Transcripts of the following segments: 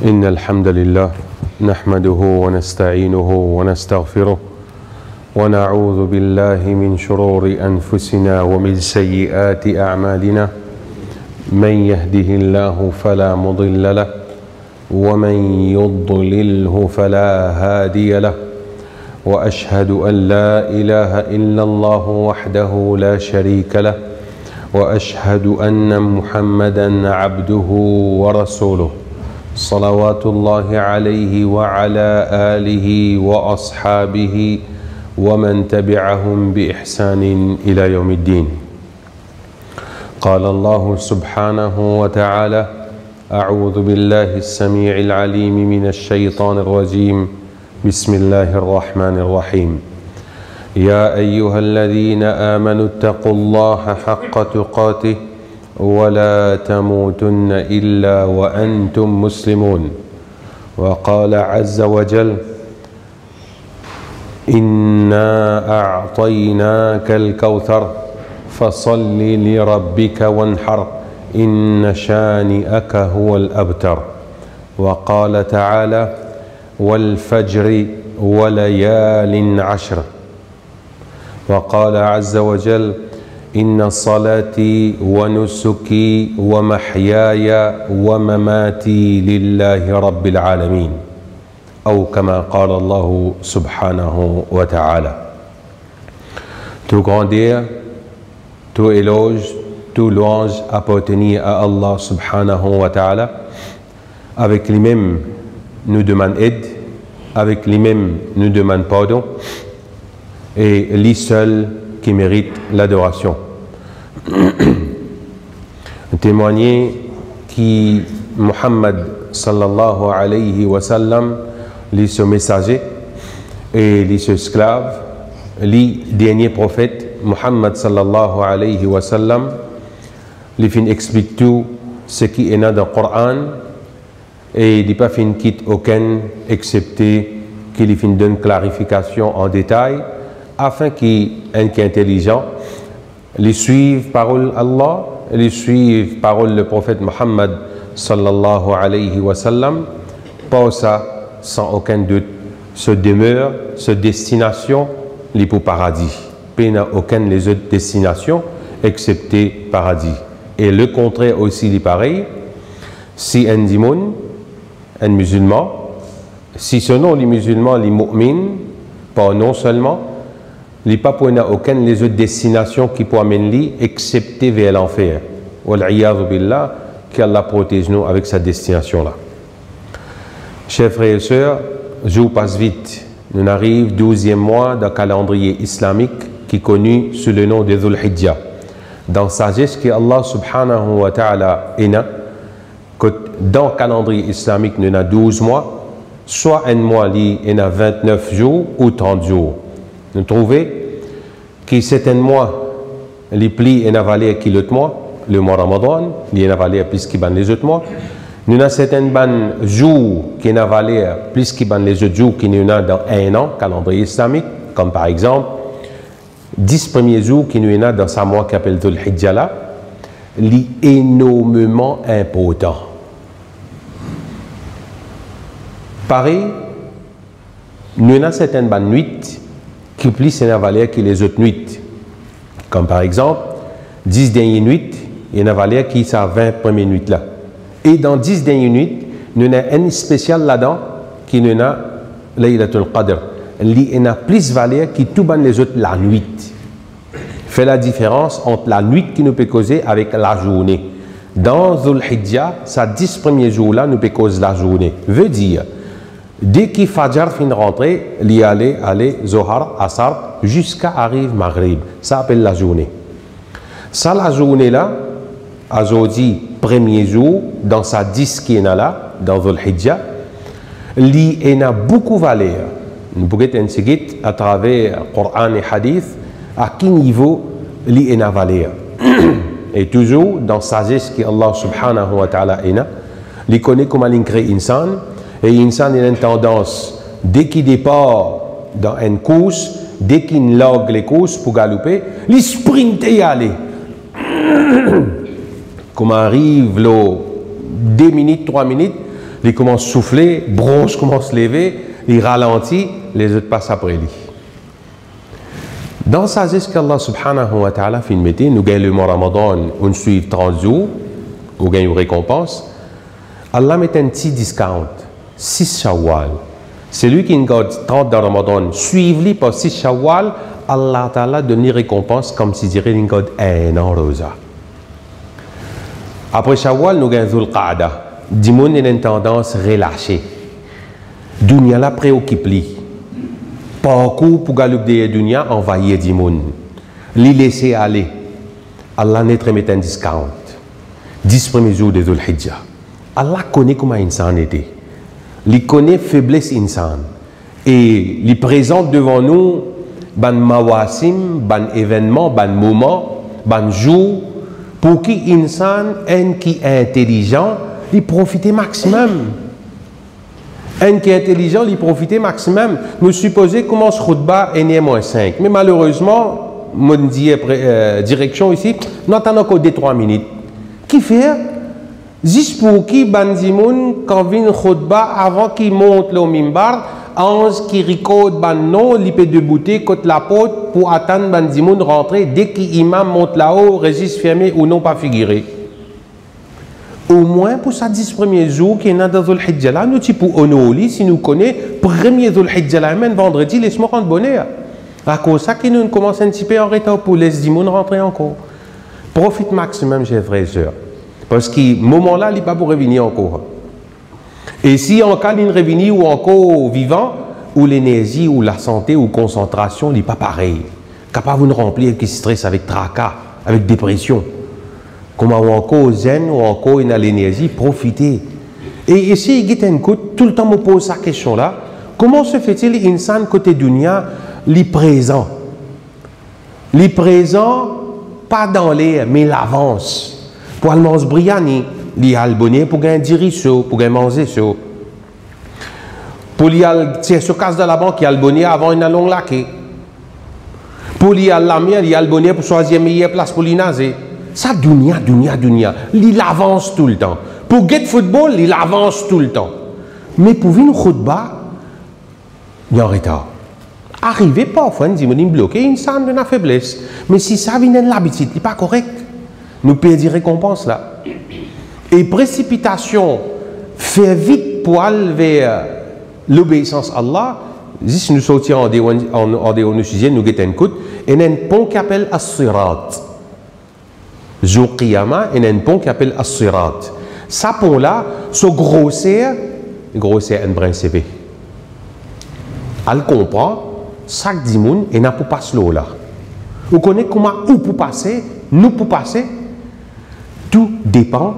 إن الحمد لله نحمده ونستعينه ونستغفره ونعوذ بالله من شرور أنفسنا ومن سيئات أعمالنا من يهده الله فلا مضل له ومن يضلله فلا هادي له وأشهد أن لا إله إلا الله وحده لا شريك له وأشهد أن محمدًا عبده ورسوله صلوات الله عليه وعلى آله وأصحابه ومن تبعهم بإحسان إلى يوم الدين. قال الله سبحانه وتعالى: أعوذ بالله السميع العليم من الشيطان الرجيم بسم الله الرحمن الرحيم. يا أيها الذين آمنوا اتقوا الله حق تقاته ولا تموتن إلا وأنتم مسلمون. وقال عز وجل: إنا أعطيناك الكوثر فصل لربك وانحر إن شانئك هو الأبتر. وقال تعالى: والفجر وليال عشر. وقال عز وجل: إن صلاتي ونسكي ومحياي ومماتي لله رب العالمين. أو كما قال الله سبحانه وتعالى. Tout grandeur, tout éloge, tout louange appartenait à Allah subhanahu wa ta'ala. Avec lui-même, nous demande aide, avec lui-même, nous demande pardon, et lui seul qui mérite l'adoration. Témoigner qui Muhammad sallallahu alayhi wa sallam, lui ce messager et lui ce esclave, lui dernier prophète Muhammad sallallahu alayhi wa sallam, lui fin explique tout ce qui est dans le Coran et il pas fin quitte aucun excepté qu'il fin donne clarification en détail afin qu'il qui est intelligent les suive parole Allah, les suive parole le prophète Muhammad sallallahu alayhi wa sallam, pas ça sans aucun doute se demeure, se destination les pour paradis. Il n'y a aucune les autres destinations excepté paradis. Et le contraire aussi est pareil. Si un dimoun, un musulman, si ce nom les musulmans, les mu'min, pas non seulement, il n'y a pas pour aucune les autres destinations qui peuvent amener excepté vers l'enfer. Wal-iyadhu billah, qu'Allah protège nous avec sa destination-là. Chers frères et sœurs, jour passe vite. Nous arrivons 12e mois d'un calendrier islamique qui est connu sous le nom de Dhul Hijjah. Dans la sagesse que Allah subhanahu wa ta'ala est dans le calendrier islamique, nous avons 12 mois, soit un mois, il y a 29 jours ou 30 jours. Nous trouvons que certains mois, les plis et valeur qui l'autre mois, le mois Ramadan, il y a valeur plus que les autres mois. Nous avons certains jours qui ont valeur plus que les autres jours qui nous ont dans un an, calendrier islamique, comme par exemple 10 premiers jours qui nous ont dans ce mois qui s'appelle Dhul Hijjah, est énormément important. Pareil, nous avons certaines nuits qui plus en valeur que les autres nuits. Comme par exemple, 10 dernières nuits, il y a une valeur qui est à 20 premières nuits là. Et dans 10 dernières nuits, nous avons un spécial là-dedans qui nous a Laylatul Qadr. Il y a plus valeur que tout les autres la nuit. Fait la différence entre la nuit qui nous peut causer avec la journée. Dans Dhul Hijjah, ça 10 premiers jours là nous peut causer la journée. Veut dire, dès qu'il Fajr fin rentrer, il y aller Zohar, Asar, jusqu'à arrive Maghrib. Ça appelle la journée. Ça, la journée là, aujourd'hui, premier jour, dans sa 10 qui est là, dans Dhul Hijjah, il y a beaucoup de valeur. Nous pouvons enseigner à travers le Coran et Hadith à quel niveau il y a valeur. Et toujours dans la sagesse que Allah subhanahu wa ta'ala il connaît comment il crée l'insan. Et l'insan a une tendance, dès qu'il départ dans une course, dès qu'il log les courses pour galoper, il sprinte et y aller. Comme arrive 2 minutes, 3 minutes, il commence à souffler, bronche commence à se lever, il ralentit, les autres passent après lui. Dans sa sagesse qu'Allah subhanahu wa ta'ala fait nous gagnons le mois Ramadan, on suit 30 jours, on gagne une récompense. Allah met un petit discount, 6 Shawwal. Celui qui garde 30 dans Ramadan, suivi par 6 Shawwal, Allah ta'ala donne une récompense comme si dirait qu'il garde un an rosa. Après Shawwal, nous gagnons Dhul Qa'da. Dimoun a une tendance relâchée. Dunya la préoccupe li. Parcours pour galoper dunya envahir Dimoun. Li laisser aller. Allah n'est pas un discount. 10 premiers jours de Dhul Hijjah. Allah connaît comment l'insan était. Il connaît faiblesse insan. Et il présente devant nous ban mawasim, ban événement, ban moment, ban jour pour qui insan un qui est intelligent, il profite maximum. Un qui est intelligent, il profite maximum. Nous supposons comment ce khutba est né -5. Mais malheureusement, mon direction ici, nous attendons encore 2-3 minutes. Qui fait? Juste pour qui Banzimoun, quand vient khutba, avant qu'il monte le mimbar, ange qui recorde ban nom, il peut débouter côté la porte pour attendre Banzimoun rentrer dès qu'imam monte là-haut, registre fermé ou non pas figuré. Au moins pour ça 10 premiers jours qui est dans Dhul Hijjah là, nous pour honorer si nous connaissons premier Dhul Hijjah là, même vendredi, laisse-moi rendre bonheur. À cause ça qui nous commence un petit peu en retard pour laisser Dimoun rentrer encore. Profite maximum, chers frères et sœurs. Parce que ce moment-là, il n'est pas pour revenir encore. Et si en cas d'une revenir ou encore vivant, ou l'énergie, ou la santé, ou concentration, il n'est pas pareil. Capable de remplir avec stress, avec tracas, avec dépression. Comment ou encore zen, ou encore il a l'énergie, profiter. Et ici, il y a un coup, tout le temps me pose cette question-là. Comment se fait-il insan côté dunya, li présent? Li présent, pas dans l'air, mais l'avance. Pour aller manger briani, il y a le bonnet pour gagner 10 riceaux, pour gagner manger ça. Pour aller se casse de la banque, il y a le bonnet avant une longue laquée. Pour aller à la mienne, il y a le bonnet pour choisir la meilleure place pour l'inaser. Ça, dunya. Il avance tout le temps. Pour get football, il avance tout le temps. Mais pour venir au khutba, il est en retard. Arriver parfois, on dit, il est bloqué, il sent de la faiblesse. Mais si ça vient de l'habitude, il n'est pas correct. Nous payons des récompenses là. Et précipitation, faire vite pour aller vers l'obéissance à Allah, si nous sortions en dehors de sujet, nous avons un coup, et il y a un pont qui appelle As-Sirat. Jour Qiyamah, il y a un pont qui appelle As-Sirat. Ce pont-là, ce grossir un brin CV. Elle comprend, chaque dimoun, et n'a pas passer l'eau là. Vous connaissez comment où pour passer, nous pour passer. Tout dépend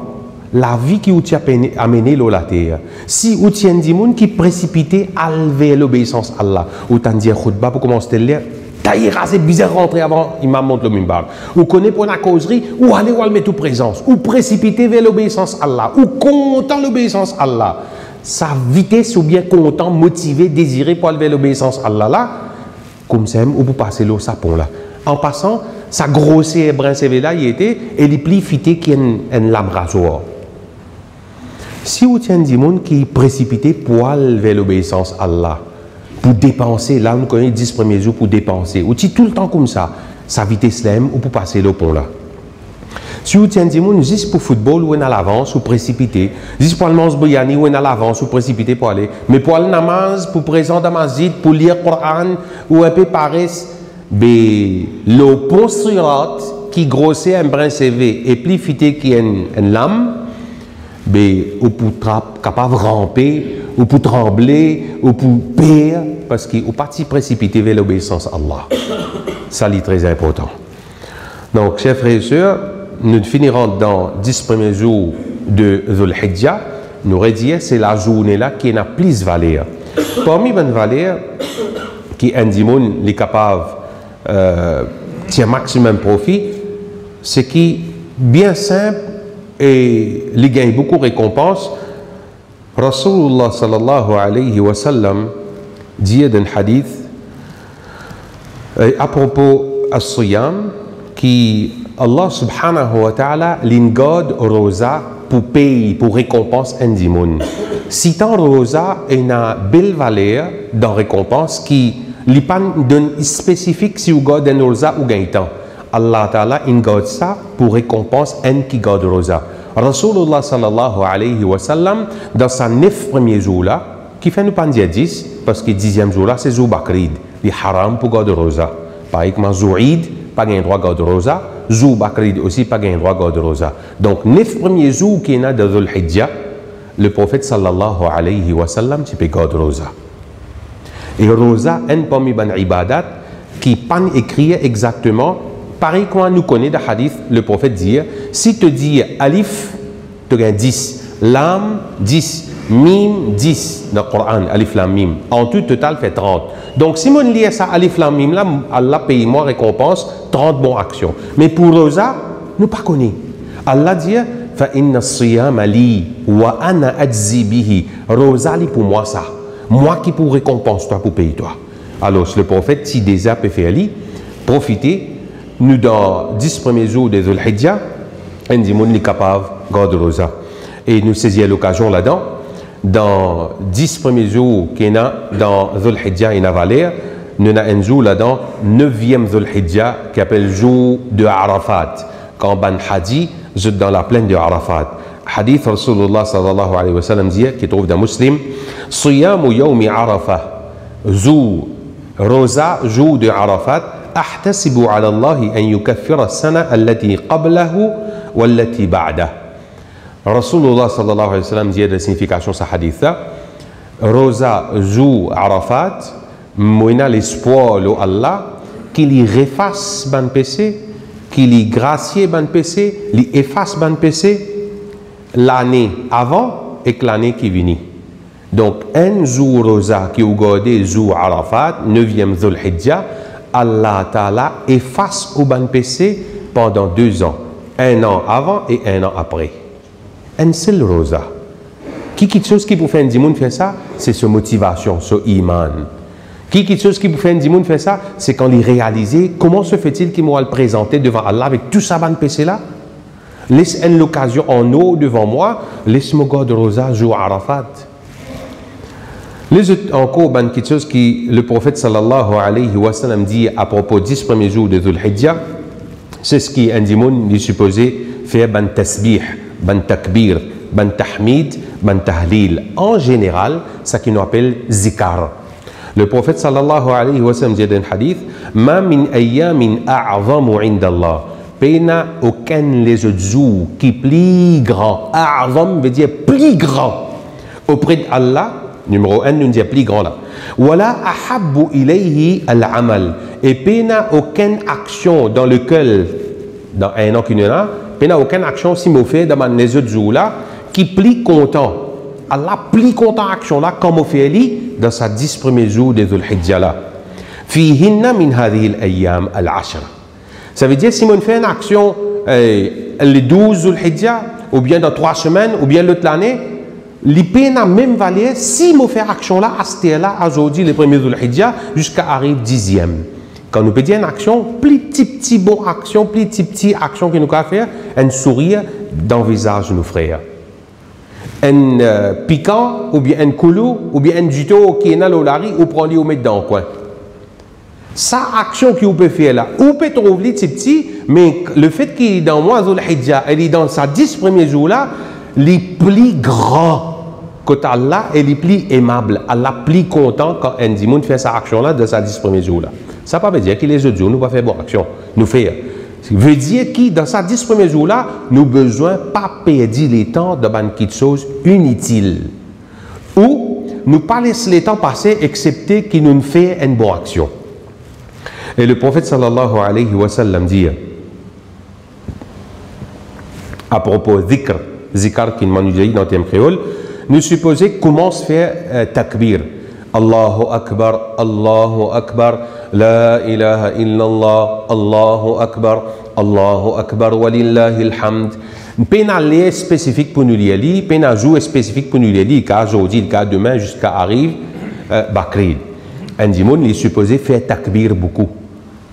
de la vie qui vous a amené la terre. Si vous avez des gens qui précipitent vers l'obéissance à Allah, ou t'en dire khutba pour commencer à lire, d'ailleurs c'est bizarre rentrer avant imam monte le mimbar. Vous connaissez pour la causerie, ou aller ou mettre toute présence, ou précipiter vers l'obéissance à Allah, ou content l'obéissance à Allah. Sa vitesse ou bien content, motivé, désiré pour aller vers l'obéissance à Allah là, comme ça, ou pour passer l'eau sapon là. En passant, sa grossière brin CV là, il était, et il est plus fité qu'un lame rasoir. Si vous avez des gens qui précipitent pour aller vers l'obéissance à Allah, pour dépenser, là on connaît 10 premiers jours pour dépenser, ou si tout le temps comme ça, sa vitesse là, ou pour passer le pont là. Si vous avez des gens juste pour football, ou à l'avance, ou précipiter, juste pour le manger biryani, ou à l'avance, ou précipiter pour aller, mais pour le namaz, pour présent dans la masjid, pour lire le Coran, ou un peu pareil, le pont Sirat qui grossit un brin CV et plus fité qu'une lame, ou pour capable de ramper, ou pour trembler, ou pour perdre, parce qu'il est parti précipité vers l'obéissance à Allah. Ça, c'est très important. Donc, chers frères et sœurs, nous finirons dans 10 premiers jours de Dhul Hijjah. Nous redire c'est la journée là qui a plus valeur. Parmi les valeurs qui un dimon est capable tient maximum profit, c'est qui bien simple et il gagne beaucoup de récompenses. Rasulullah sallallahu alayhi wa sallam dit dans un hadith à propos as-siyam qui Allah subhanahu wa ta'ala l'ingode rosa pour payer, pour récompense un dimoun. Si tant rosa est une belle valeur dans récompense qui n'est pas spécifique si vous gardez un rosa ou gagne temps. Allah Ta'ala il garde ça pour récompense un qui garde rosa. Rasulullah sallallahu alayhi wa sallam dans sa 9 premiers jours là, qui fait nous pas dire 10 parce que 10e jour là c'est Zou Bakrid, il est haram pour garder rosa. Par exemple Zouid pas gain droit garder rosa, Zou Bakrid aussi pas gain droit garder rosa. Donc 9 premiers jours qui est dans Dhul Hijjah, le prophète sallallahu alayhi wa sallam tu peux garder rosa. Et rosa un parmi ban ibadat qui pas écrit exactement pareil quand nous connaissons le hadith, le prophète dit, si tu dis alif, tu gagnes 10, lam 10, mim 10 dans le Coran, alif lam mim. En tout total fait 30. Donc si on lit ça alif lam mim là, Allah paye moi récompense 30 bonnes actions. Mais pour rosa, nous pas connaissons. Allah dit fa inna as-siyama li wa ana ajzi bihi. Rosa li pour moi ça. Moi qui pour récompense toi pour payer toi. Alors le prophète si déjà peut faire li, profitez. Nous, dans 10 premiers jours de Dhul Hijjah, un dimon est capable de garder rosa. Et nous saisissons l'occasion là-dedans. Dans 10 premiers jours qu'il y a dans Dhul Hijjah et Navaler, nous avons un jour là-dedans, 9e Dhul Hijjah, qui s'appelle le jour de Arafat. Quand Ban Hadi, dans la plaine de Arafat. Hadith Rasulullah sallallahu alayhi wa sallam dit, qui trouve dans Muslim, Siyamu yawmi Arafat, jour, rosa, jour de Arafat, أحتسب على الله أن يكفر السنة التي قبله والتي بعده. Rasulullah sallallahu alayhi wa sallam dit la signification de ce hadith là. Rosa jour Arafat, moina l'espoir de Allah qu'il y efface ban péché, qu'il y gracie ban péché, qu'il efface ban péché l'année avant et l'année qui vient. Donc un jour rosa qui est gardé jour Arafat, 9e Dhul Hijjah, Allah Ta'ala efface au ban péché pendant 2 ans. 1 an avant et 1 an après. Un seul rosa. Quelque chose qui peut faire un dimoun faire ça, c'est sa motivation, son iman. Quelque chose qui peut faire un dimoun faire ça, c'est quand il réalise comment se fait-il qu'il m'a le présenter devant Allah avec tout ça ban péché là. Laisse une occasion en eau devant moi, laisse-moi garder rosa jour Arafat. Les autres encore, quelque chose que le prophète sallallahu alayhi wa sallam dit à propos des 10 premiers jours de Dhul Hijjah, c'est ce qui un dimoun est supposé faire ban tasbih, ban takbir, ban tahmid, ban tahlil. En général, ce qu'on appelle zikar. Le prophète sallallahu alayhi wa sallam dit dans un hadith, ma min ayyamin a'zamu indallah. Pena aucun les autres jours qui est plus grand. A'zam veut dire plus grand auprès d'Allah. Numéro 1, nous dit plus grand là. Wala ahabbu ilayhi al-amal. Et pena aucune action dans lequel, dans un an qu'il y en a, pena aucune action si vous fait dans les autres jours là, qui plus content. Allah plus content action là, comme on fait dans sa 10 premiers jours de Dhul Hijjah là. Fihinna min hadhihi al-ayyam al-ashr. Ça veut dire si on fait une action les 12 Dhul Hijjah, ou bien dans 3 semaines, ou bien l'autre l'année, l'IP n'a même valeur si nous faisons action là, à ce là, aujourd'hui, les premiers Dhul Hijjah, jusqu'à arrive 10e. Quand nous faisons une action, plus petit bon action, plus petit action que nous pouvons faire, un sourire dans le visage de nos frères. Un piquant, ou bien un coulou, ou bien un juto qui est dans le lari, ou prend-le ou mettre dans le coin. Ça, action que vous pouvez faire là, ou peut trouver petit, mais le fait qu'il est dans moi Dhul Hijjah, elle est dans sa 10 premiers jours là, les plus grands côté Allah et les plus aimables. Allah plus content quand un dimoun fait sa action là de sa 10 premiers jours là. Ça ne veut pas dire que les autres jours nous va faire bonne action. Nous faire. Ça veut dire que dans sa 10 premiers jours là, nous besoin pas perdre les temps de quelque chose inutile. Ou nous pas laisser les temps passer excepté qu'il nous fait une bonne action. Et le prophète sallallahu alayhi wa sallam dit à propos dhikr, zikar qui m'a dit dans le thème créole, nous supposons comment se faire takbir. Allahu Akbar, la ilaha illallah, Allahu Akbar, walillahi alhamd. Pena les spécifique pour nous lire, pena jour spécifique pour nous lire, car aujourd'hui, car demain, jusqu'à arrive Bakrid. Un dimoun, il est supposé faire takbir beaucoup,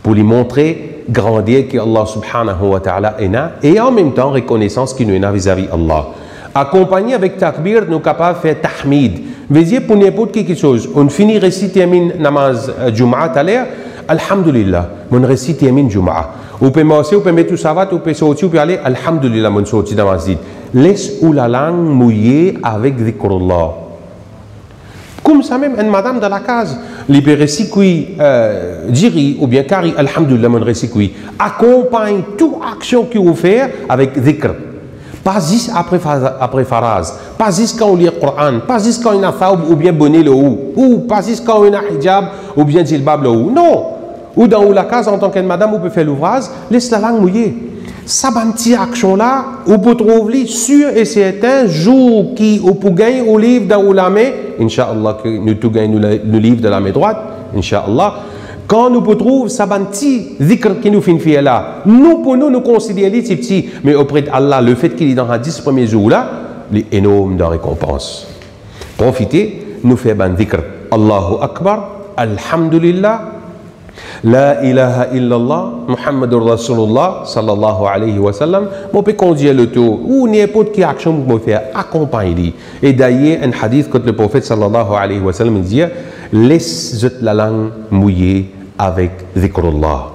pour lui montrer grandir que Allah subhanahu wa ta'ala est là, et en même temps reconnaissance qu'il nous est là vis-à-vis Allah. Accompagné avec takbir, nous sommes capables de faire tahmid. Veut dire pour n'importe quelque chose. On finit réciter min namaz Jum'at à l'air. Alhamdulillah, on récite min Jum'at. On peut marcher, on peut mettre tout savat, on peut sortir, on peut aller. Alhamdulillah, on sortit dans la masjid. Laisse ou la langue mouillée avec dhikrullah. Comme ça même, une madame dans la case, les récits diri ou bien kari, alhamdulillah, mon récit accompagne toute action que vous faites avec dhikr. Pas juste après phrase, pas juste quand on lit le Coran, pas juste quand on a thawb ou bien bonnet le ou pas juste quand on a hijab ou bien jilbab le ou. Non! Ou dans la case, en tant que madame, vous pouvez faire l'ouvrage, laisse la langue mouillée. Ça, cette action-là, vous pouvez trouver sûr et certain jour qui vous pouvez gagner au livre dans la main, Inch'Allah, que nous tout gagnons le livre de la main droite, Inch'Allah. Quand nous pouvons trouver ça, petit dhikr qui nous fait là, nous, pour nous considérer les petits, mais auprès d'Allah, le fait qu'il est dans les 10 premiers jours-là, les énormes de récompense. Profitez, nous faisons un dhikr. Allahu Akbar, Alhamdulillah. La ilaha illallah, Muhammadur Rasulullah, sallallahu alayhi wa sallam, on peut conduire le tour, ou n'importe quelle action que vous faire, accompagnez-les. Et d'ailleurs, un hadith que le prophète sallallahu alayhi wa sallam dit, laisse la langue mouillée avec dhikrullah.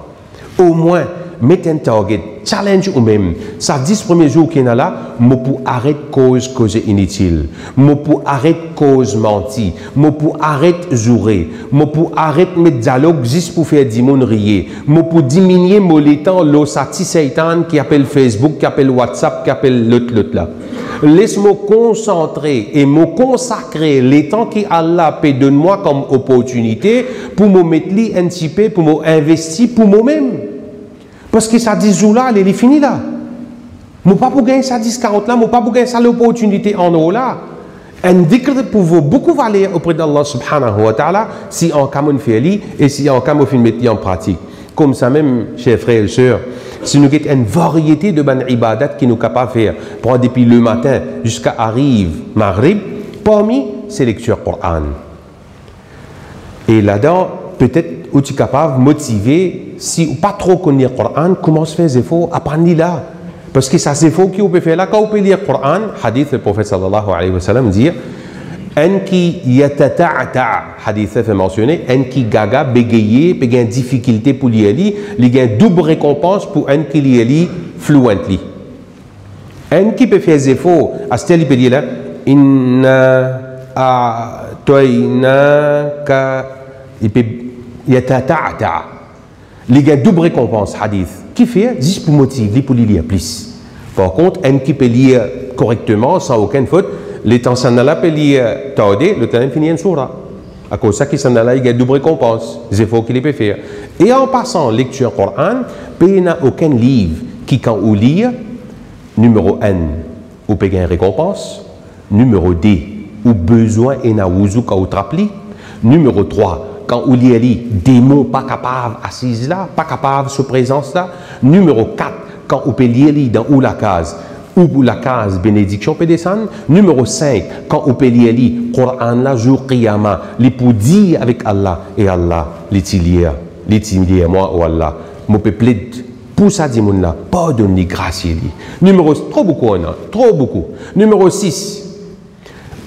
Au moins, mettez un target, challenge ou même. Ça 10 premiers jours qu'il y a là, je peux arrêter cause inutile. Je peux arrêter cause menti. Je peux arrêter jouer. Je peux arrêter mes dialogues juste pour faire du monde rire. Je peux diminuer mon temps, le satan qui appelle Facebook, qui appelle WhatsApp, qui appelle l'autre là. Laisse-moi concentrer et me consacrer les temps que Allah peut donner moi comme opportunité pour me mettre un petit peu, pour m'investir pour moi-même. Parce que ça 10 jours là, elle est finie là. Je ne peux pas gagner ça 10-40 là, je ne peux pas gagner ça l'opportunité en haut là. Un dhikr pour vous beaucoup valer auprès d'Allah subhanahu wa ta'ala si on camon fait et si on camon fait mettre en pratique. Comme ça même, chers frères et sœurs, si nous avons une variété de bonnes ibadat qui nous capables de faire, prendre depuis le matin jusqu'à arrive Maghrib, parmi ces lectures Coran. Et là-dedans, peut-être où tu es capable de motiver, si ou pas trop connaître le Coran, commence à faire des efforts, apprendre là. Parce que ça c'est faux qui peut faire là, quand on peut lire le Coran, hadith le prophète sallallahu alayhi wa sallam dit, un qui yatata'ata, hadith fait mentionner, un qui gaga, bégayer, peut gagner difficulté pour lire, il gagne double récompense pour un qui lit fluently. Un qui peut faire des efforts, à ce il peut dire là, inna a'toynaka, il peut yatata'ata. Il gagne double récompense, hadith. Qui fait juste pour motiver, pour lire plus. Par contre, un qui peut lire correctement, sans aucune faute, les temps s'en alla peut lire tardé, le temps finit une surah. À cause de ça, qui s'en alla, il gagne double récompense, les efforts qu'il peut faire. Et en passant lecture Coran, il n'y a aucun livre qui, quand on lit, numéro 1, on peut gagner récompense, numéro 2, ou besoin et na wuzu quand on trappli, numéro 3, quand on lit des mots pas capables assises là, pas capables sous présence là. Numéro 4, quand on peut lire dans ou la case bénédiction peut descendre. Numéro 5, quand on peut lire Coran là jour qiyamah, les pour dire avec Allah et Allah, les tilier moi ou Allah, moi peux plaider pour ça dit mon là, pardonne-lui grâce lui. Numéro trop beaucoup trop beaucoup. Numéro 6,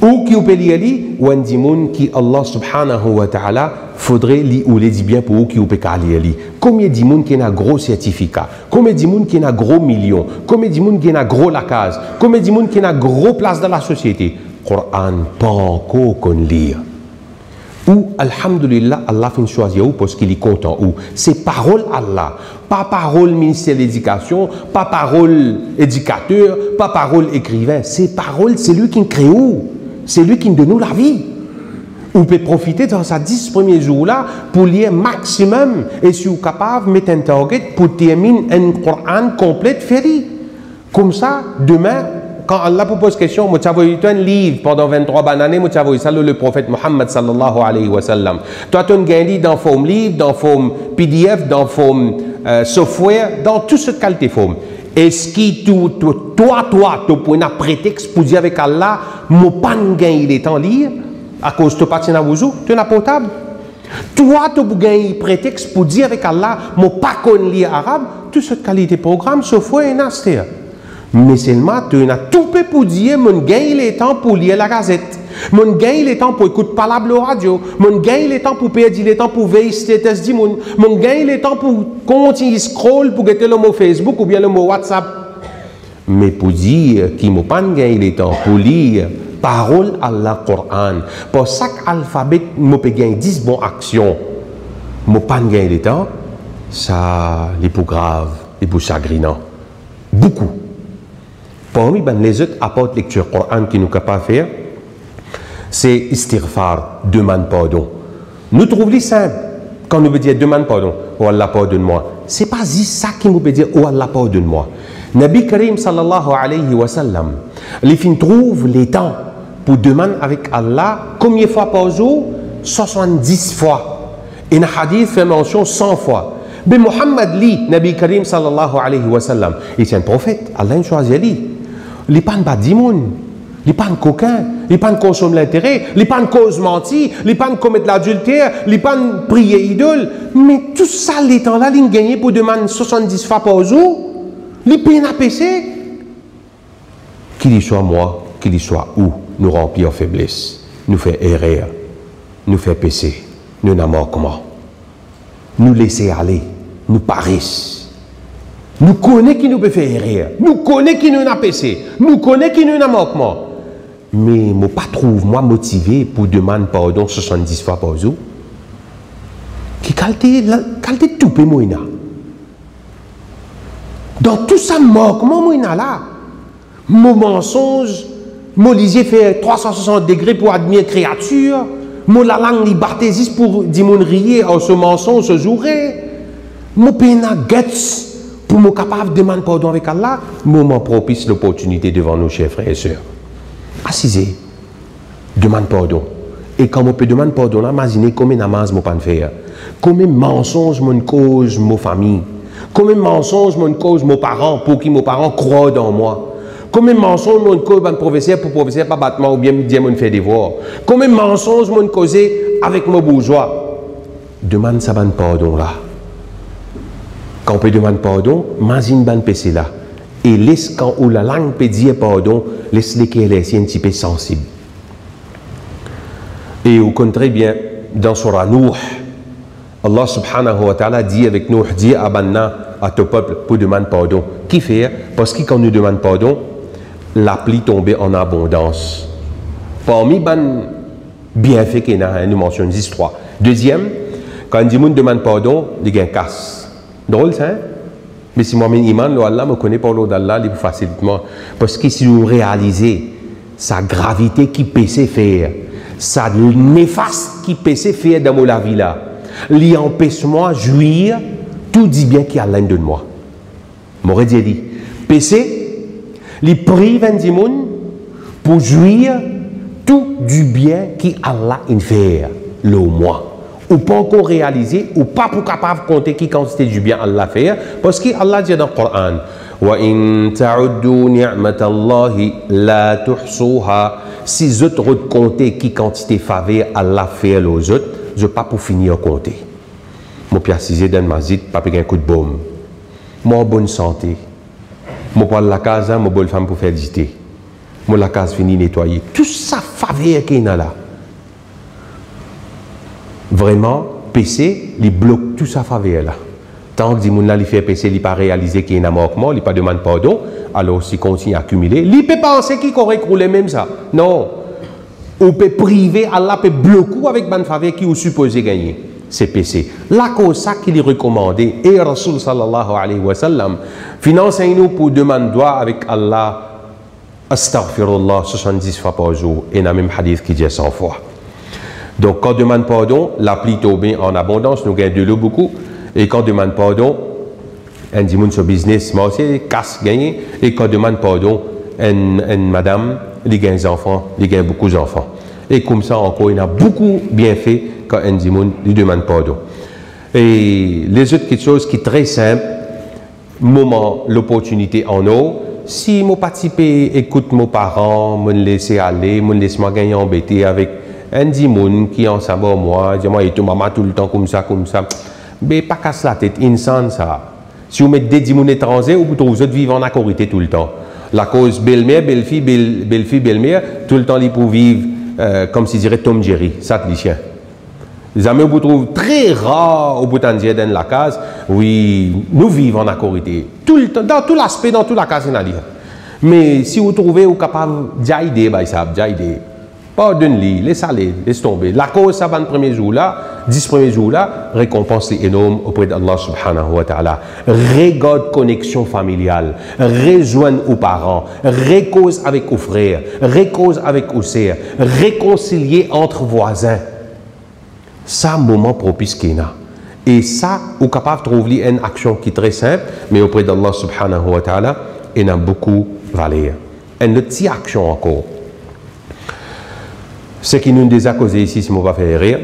ou qui peut lire ou un dimoun qui Allah subhanahu wa ta'ala faudrait li ou les dit bien pour qui peut lire li. Combien de dimoun qui a gros certificat, combien de dimoun qui a gros millions, combien de dimoun qui a gros la case, combien de dimoun qui a gros place dans la société. Coran pas encore qu'on lire. Ou alhamdulillah Allah fin choisir ou parce qu'il est content ou c'est parole Allah, pas parole ministère de l'éducation, pas parole éducateur, pas parole écrivain, c'est parole c'est lui qui crée ou. C'est lui qui nous donne la vie. On peut profiter dans ces 10 premiers jours-là pour lire maximum et si vous êtes capable de mettre un target pour terminer un Coran complet fait. Comme ça, demain, quand Allah vous pose question, vous avez un livre pendant 23 années, vous avez salué le prophète Mohammed sallallahu alayhi wa sallam. Toi, tu as un livre dans forme livre, dans forme PDF, dans forme software, dans toute cette qualité de forme. Est-ce que toi, tu as un prétexte pour dire avec Allah, mon pas gagner les temps lire, à cause de pas de vous, tu as portable. Toi, tu as gagner prétexte pour dire avec Allah, mon pas lire arabe, toute cette qualité de programme, software et naster. Mais seulement, tu as tout peut pour dire, mon gagne le temps pour lire la gazette. Mon gagne le temps pour écouter parler la radio. Mon gagne le temps pour perdre le temps pour veiller status du monde. Mon gagne le temps pour continuer scroll pour guetter le mot Facebook ou bien le mot WhatsApp. Mais pour dire qu'il m'a pas gagné le temps pour lire parole Allah Coran. Pour chaque alphabet, m'a pas gagné 10 bonnes actions. M'a pas gagné le temps. Ça, c'est plus grave, c'est plus chagrinant. Beaucoup. Parmi les autres apports de lecture Coran qui nous capables de faire, c'est istighfar, demande pardon. Nous trouvons simple quand nous veut dire demande pardon, oh Allah pardonne-moi. C'est pas ça qui nous veut dire oh Allah pardonne-moi. Nabi Karim sallallahu alayhi wa sallam, les filles trouvent les temps pour demander avec Allah combien de fois par jour? 70 fois. Et le hadith fait mention 100 fois. Mais Muhammad li, Nabi Karim sallallahu alayhi wa sallam, il est un prophète, Allah a choisi lui. Il n'est pas un badimoun, il n'est pas un coquin, il n'est pas un consomme l'intérêt, il n'est pas un cause menti, il n'est pas un commettre l'adultère, il n'est pas un prier idole. Mais tout ça, les temps-là, il a gagné pour demander 70 fois par jour. Il peine à pécher. Qu'il y soit moi, qu'il y soit où, nous remplit en faiblesse, nous fait erreur, nous fait pécher, nous n'avons comment. Nous laisser aller, nous paresse. Nous connaissons qui nous peut faire erreur, nous connaissons qui nous a péché, nous connaissons qui nous a manquement. Mais je ne pas trouve moi motivé pour demander pardon 70 fois par jour. Qui qualité tout peut moi. Dans tout ça manquement moi là, mon mensonge, mon lisier fait 360 degrés pour admirer créature. Mon la langue libertésiste pour dire mon rier en ce mensonge se jouerait. Mon pena guts pour me capable de demander pardon avec Allah. Moment propice l'opportunité devant nos chers frères et sœurs. Assisez, demande pardon. Et quand on peut demander pardon, imaginez combien de namaz je peux faire. Combien de mensonges je cause ma famille. Combien de mensonges je cause mes parents pour que mes parents croient dans moi. Combien de mensonges m'ont causé un professeur pour professeur pas battement ou bien me dire mon fait devoir. Combien de mensonges m'ont causé avec mon bourgeois. Demande ça ban pardon là. Quand on peut demander pardon, imagine ban PC là. Et laisse quand où la langue peut dire pardon, laisse les qui est un petit peu sensible. Et au contraire bien dans Surah Nuh, Allah subhanahu wa ta'ala dit avec Nuh, dit à Banna, à ton peuple pour demander pardon. Qui fait? Parce que quand nous demandons pardon, la pluie tombait en abondance. Parmi les bienfaits qu'il y a, nous mentionnons 3. Deuxième, quand on demande pardon, il y a un casse. Drôle ça, hein? Mais si moi, iman, Allah me connaît par l'eau d'Allah, il facilement. Parce que si vous réalisez sa gravité qui peut se faire, sa néfaste qui peut se faire dans la vie là, l'empêche-moi de jouir, tout dit bien qu'il y a l'un de moi. M'aurait dit, péché, les prive un monde pour jouir tout du bien qu'Allah a fait, le moi. Ou pas encore réaliser, ou pas pour capable de compter qui quantité du bien Allah fait, parce qu'Allah dit dans le Coran, وَإِن تَعُدُّوا نِعْمَةَ اللَّهِ لَا تُحْصُوهَا. Si vous autres compter qui quantité faveur Allah fait aux autres, je ne pas pour finir à compter. Mon précisé dans ma zite, pas un coup de baume. Moi en bonne santé. Moi pour la case, moi bonne femme pour faire visiter. Moi la case finie nettoyer. Tout ça faveur qu'il y a là. Vraiment, PC, il bloque tout ça faveur là. Tant que les gens fait PC, il n'a pas réalisé qu'il y a un manquement, il n'a pas demandé pardon, alors s'il continue à accumuler, il peut penser qu'il pourrait rouler même ça. Non. On peut priver, Allah peut bloquer avec une faveur qui est supposé gagner. C'est PC. La cause ça qu'il est recommandé, et Rasul sallallahu alayhi wa sallam, financez-nous pour demander droit avec Allah, astaghfirullah 70 fois par jour, et il y a même hadith qui dit 100 fois. Donc quand on demande pardon, la pluie tombe en abondance, nous gagnons de l'eau beaucoup, et quand on demande pardon, un dimanche sur business, moi aussi, casse gagné, et quand on demande pardon, une madame, il gagne des enfants, il gagne beaucoup d'enfants. Et comme ça encore, il y a beaucoup bien fait quand un dimanche lui demande pardon. Et les autres choses qui sont très simples, moment, l'opportunité en eau, si je participe, écoute mes parents, je me laisse aller, je me laisse gagner embêté avec un dimanche qui est ensemble avec moi, je dis, maman tout le temps comme ça. Mais pas casse la tête, insane ça. Si vous mettez des dimanches étrangers, vous autres vivez en accorité tout le temps. La cause belle-mère, belle-fille, belle-fille, belle-mère, tout le temps, ils pour vivre comme si dirait Tom Jerry, ça les chiens. Les amis, vous trouvez très rare au bout d'un dia dans la case, oui, nous vivons en accorité. Tout le temps, dans tout l'aspect, dans toute la case, mais si vous trouvez, vous êtes capable d'aider, d'aider. Pas d'une lit, laissez aller, laissez tomber. La cause, ça va le premier jour là, 10 premiers jours là, récompense est énorme auprès d'Allah subhanahu wa ta'ala. Regarde connexion familiale, rejoindre aux parents, récause avec aux frères, récause avec aux sœurs, réconcilier entre voisins. Ça, moment propice qu'il y a. Et ça, vous êtes capable de trouver une action qui est très simple, mais auprès d'Allah subhanahu wa ta'ala, il a beaucoup de valeur. Une petite action encore. Ce qui nous a causé ici, si je ne vais pas faire rire,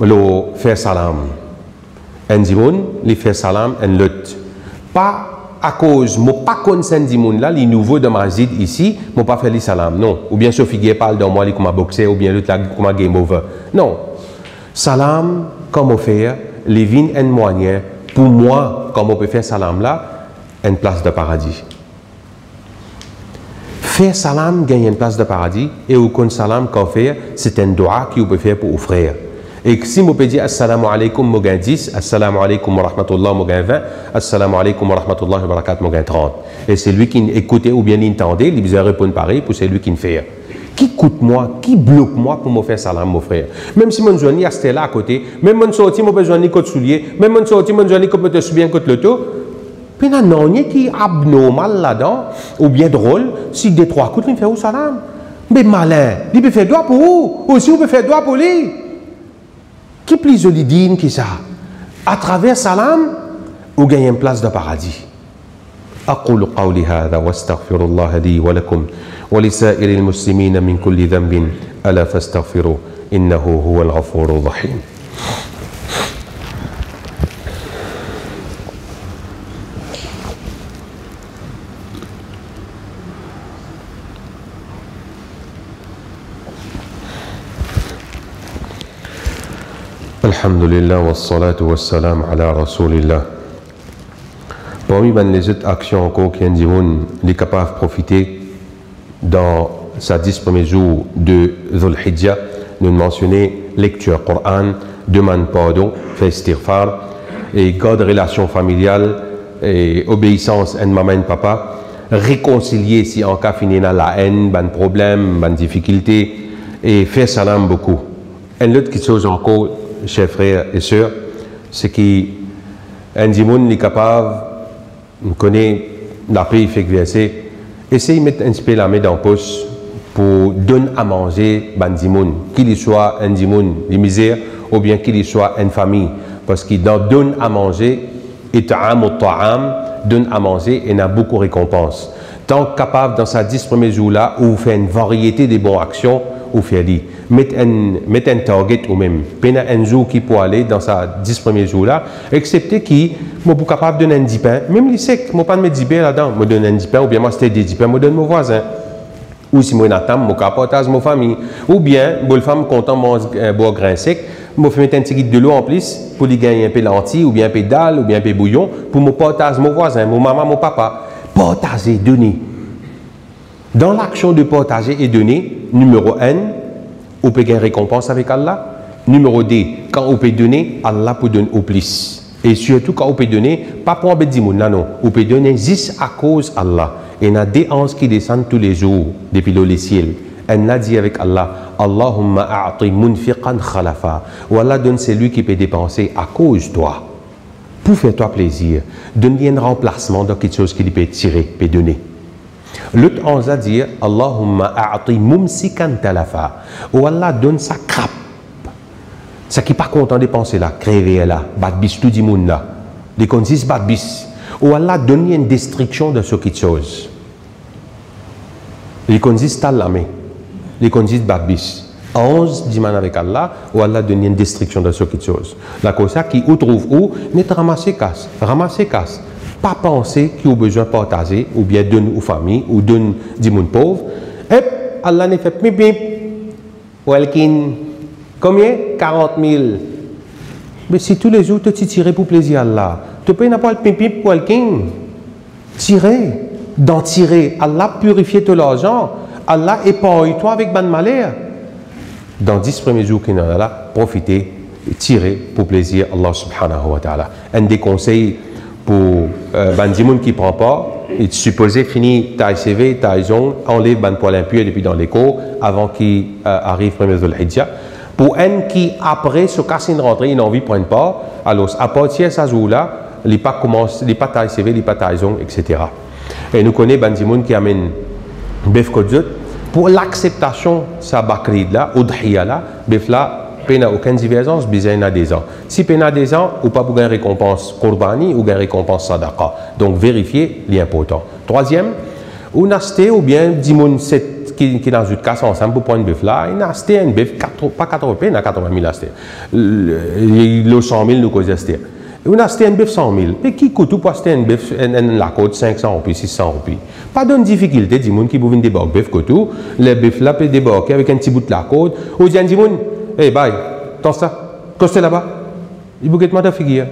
le faire salam. Un dimoun, le faire salam, un lutte. Pas à cause, je ne pas connaître dimoun là, les nouveaux de Mazid ici, je ne pas faire le salam. Non. Ou bien Sophie Gué parle dans moi, comme un boxer, ou bien l'autre comme un game over. Non. Salam, comme on fait, les vignes un moyen, pour moi, comme on peut faire salam là, une place de paradis. Faire salam gagne une place de paradis et au compte salam qu'on fait, c'est un doua que vous pouvez faire pour vos frères. Et si vous pouvez dire assalamu alaikum, vous gagnez 10, assalamu alaikum wa rahmatullah, vous gagnez 20, assalamu alaikum wa rahmatullah wa barakatuh, vous gagnez 30. Et c'est lui qui écoute ou bien l'entendait, il vous répond pareil pour celui qui le fait. Qui coûte moi, qui bloque moi pour me faire salam, mon frère? Même si mon journée est là à côté, même mon sorti, mon besoin de côté soulier, même mon sorti, mon journée comme te souviens côté le tout. Puis il y a un qui est abnormal là-dedans, ou bien drôle, si des trois coups, il fait au salam. Mais malin, il peut faire droit pour vous, aussi il peut faire droit pour lui. Qui plus joli digne que ça? À travers salam, vous gagnez une place de paradis. أقول قولي هذا واستغفر الله لي ولكم ولسائر المسلمين من كل ذنب ألا فاستغفروا إنه هو الغفور الرحيم. Alhamdulillah wa salatu wa salam ala rasulillah. Parmi les autres actions encore qui est capable de profiter dans sa 10 premiers jours de Dhul Hijjah, nous mentionner lecture Coran, demande pardon, fait istighfar, et garde relation familiale, et obéissance à maman et papa, réconcilier si en cas fini dans la haine, ban problème, ban difficulté, et faire salam beaucoup. Une autre chose encore, chers frères et sœurs, c'est qu'un dimoun est capable, on connaît la paix, fait que verset, essaye de mettre un peu la main dans la poche pour donner à manger ban dimoun, qu'il soit un dimoun de misère ou bien qu'il soit une famille, parce qu'il donne à manger, et ta'am ou ta'am, donne à manger et n'a beaucoup de récompenses. Tant capable dans sa 10 premiers jours là, où vous faites une variété de bonnes actions, ou faire dit, mettre un target ou même, peine un jour qui peut aller dans sa 10 premiers jours là, excepté qui, moi, suis capable de donner un 10 pain, même les secs, moi, pas de mettre 10 pain là-dedans, moi, donne un 10 pain, ou bien moi, c'était des 10 pain, moi, donne mon voisin. Ou si moi, n'attends, moi, partage ma famille. Ou bien, bonne femme content de boire grain sec, moi, je mettre un petit de l'eau en plus, pour lui gagner un peu lentilles, ou bien un peu dalle, ou bien un peu bouillon, pour me partager mon voisin, mon maman, mon papa. Partager, donner. Dans l'action de partager et donner, numéro 1, on peut gagner récompense avec Allah. Numéro 2, quand on peut donner, Allah peut donner au plus. Et surtout quand on peut donner, pas pour un petit monde, non. On peut donner juste à cause d'Allah. Et il y a des anges qui descendent tous les jours depuis le ciel. Elle a dit avec Allah, Allahumma a'ti munfiqan khalafa. Ou Allah donne celui qui peut dépenser à cause de toi. Pour faire toi plaisir. Donne-lui un remplacement de quelque chose qu'il peut tirer, peut donner. L'autre ange a dit Allahumma a'ti mumsikan talafa. Ou Allah donne sa crape. Ça qui n'est pas content de penser là, créer là, batbis tout le monde là. Les consiste batbis. Ou Allah donne une destruction de ce qui chose. Les consiste à la main. Les consiste batbis. 11 diman avec Allah, ou Allah donne une destruction de ce qui chose. La cause qui ou trouve où, n'est ramasser casse. Ramasser casse. Pas penser qu'il a besoin de partager, ou bien donner aux familles, ou donner du monde pauvre. Et Allah ne fait pip pip. Welkin. Combien? 40 000. Mais si tous les jours tu tires pour plaisir à Allah, tu peux n'importe pip pip welkin. Tirer. d'en tirer. Allah purifie tout l'argent. Allah épargne toi avec ban malheur. Dans 10 premiers jours qu'il y en a là, profitez, tirez pour plaisir Allah subhanahu wa ta'ala. Un des conseils pour Bandimoun qui ne prend pas, il est supposé finir ta CV, ta zone, enlève ban poil impur depuis dans l'écho avant qu'il arrive premier de l'Hijjah. Pour un qui après se casse une rentrée, il n'a envie de prendre pas, alors à partir de ce jour-là, il n'est pas ta CV, il n'est pas ta zone, etc. Et nous connaissons Bandimoun qui amène Bef Kodzut pour l'acceptation de sa bakrid là, ou d'hiya là, Bef là, il n'y a aucune divergence, il y a des ans. Si il y a des ans, ou pas pour une récompense Qurbani ou une récompense Sadaqa. Donc vérifier l'important. Troisième, on a acheté ou bien 10 moun qui dans une casse ensemble pour prendre un bœuf là, il a acheté un bœuf, pas 80 000, il a 80 000 acheté. Le 100 000 nous cause acheté. On a acheté un bœuf 100 000. Mais qui coûte pour acheter un bœuf, la côte 500 roupies, 600 roupies? Pas de difficulté, 10 moun qui peuvent débarquer bœuf que tout. Le bœuf là peut débarquer avec un petit bout de la côte. Ou dit 10 moun, hey, bye, t'en ça, qu'est-ce là-bas? Il faut que tu figure.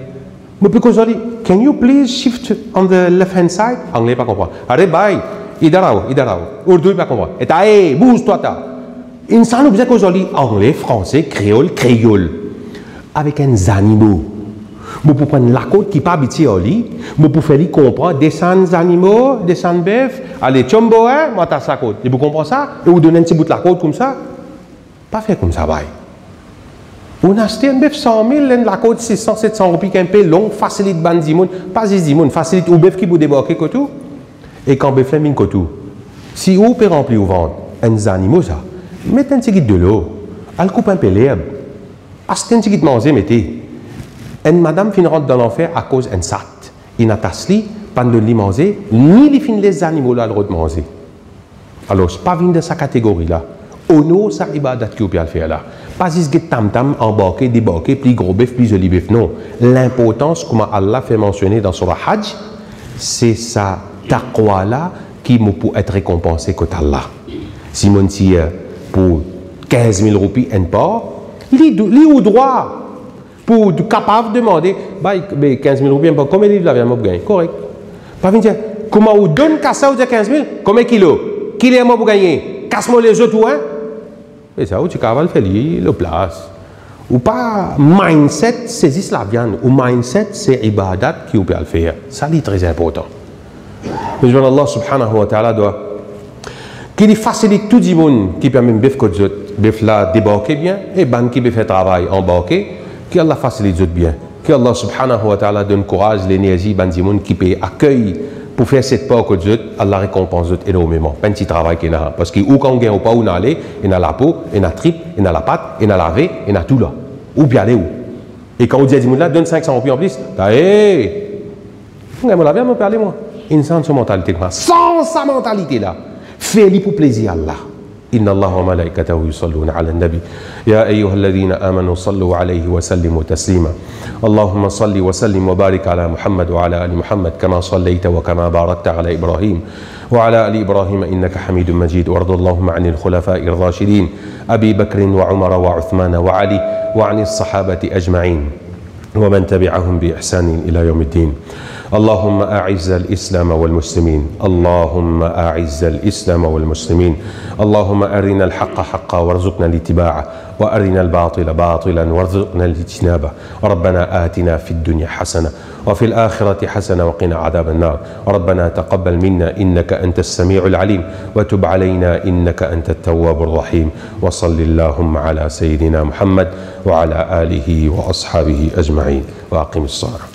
Mais because can you please shift on the left hand side? Anglais pas comprendre. Allez, bye. Idarao. Urdu pas comprendre. Et hey, bouge-toi, ta. Insan objet qu'aujourd'hui, anglais, français, créole. Avec un animaux. Vous pouvez prendre la côte qui n'est pas habituée au lit. Vous pouvez faire comprendre des animaux, des bœufs. Allez, chombo, moi, t'as sa côte. Vous comprenez ça? Et vous donnez un petit bout de la côte comme ça? Pas fait comme ça, bye. On a acheté un bœuf 100 000, la côte 600, 700 roupies, un peu long, facilite bandimoun, pas zizimoun, facilite ou bœuf qui vous débarque tout. Et quand bœuf mine tout. Si vous peut remplir au ventre, un animaux ça, mettez un petit de l'eau, elle coupe un peu l'herbe, achetez un petit de manger, mettez. Une madame fin rentre dans l'enfer à cause d'un sat. Il n'a pas pas de lui manger, ni les fin les animaux là le droit de manger. Alors, c'est pas de sa catégorie là. Ono sa ibadat qui peut le faire là. Pas juste tam-tam, embarquer, débarquer, plus gros bœuf, plus joli bœuf. Non. L'importance, comme Allah fait mentionner dans Surah Hajj, c'est sa taqwa là qui peut être récompensé côté Allah. Si mon tire pour 15 000 roupies, un pas, il au droit pour capable de demander 15 000 roupies, combien de livres là vient me gagner? Correct. Pas venir dire, comment on donne qu'à ça ou dire 15 000? Combien de kilos? Qu'il est moi pour gagner? Casse-moi les autres, hein? Et ça, tu peux faire le place. Ou pas mindset, c'est la viande. Ou mindset, c'est ibadat qui peut le faire. Ça, c'est très important. Mais Allah subhanahu wa ta'ala doit qu'il facilite tout le monde qui permet de faire débarquer bien et ban qui peut faire travail embarquer, qu'Allah facilite bien. Qu'Allah subhanahu wa ta'ala donne courage, l'énergie, ban monde qui peut accueillir pour faire cette part que Dieu, Allah récompense énormément. Un petit travail qu'il y a. Parce que où quand on gagne ou pas, on a allé, il y a la peau, il y a la tripe, il y a la pâte, il y a la lavé, il y a tout là. Où bien aller où? Et quand on dit à Dimoun là, donne 500 roupies en plus, hé! On va la bien me parler moi. Une sans mentalité. Sans sa mentalité là. Fais-le pour plaisir à Allah. إن الله وملائكته يصلون على النبي يا أيها الذين آمنوا صلوا عليه وسلموا تسليما اللهم صل وسلم وبارك على محمد وعلى آل محمد كما صليت وكما باركت على إبراهيم وعلى آل إبراهيم إنك حميد مجيد وارض اللهم عن الخلفاء الراشدين أبي بكر وعمر وعثمان وعلي وعن الصحابة أجمعين ومن تبعهم بإحسان إلى يوم الدين اللهم أعز الإسلام والمسلمين اللهم أعز الإسلام والمسلمين اللهم أرنا الحق حقا وارزقنا الاتباعه وأرنا الباطل باطلا وارزقنا الاجتنابه ربنا آتنا في الدنيا حسنة وفي الآخرة حسنة وقنا عذاب النار ربنا تقبل منا إنك أنت السميع العليم وتب علينا إنك أنت التواب الرحيم وصل اللهم على سيدنا محمد وعلى آله وأصحابه أجمعين وأقم الصلاة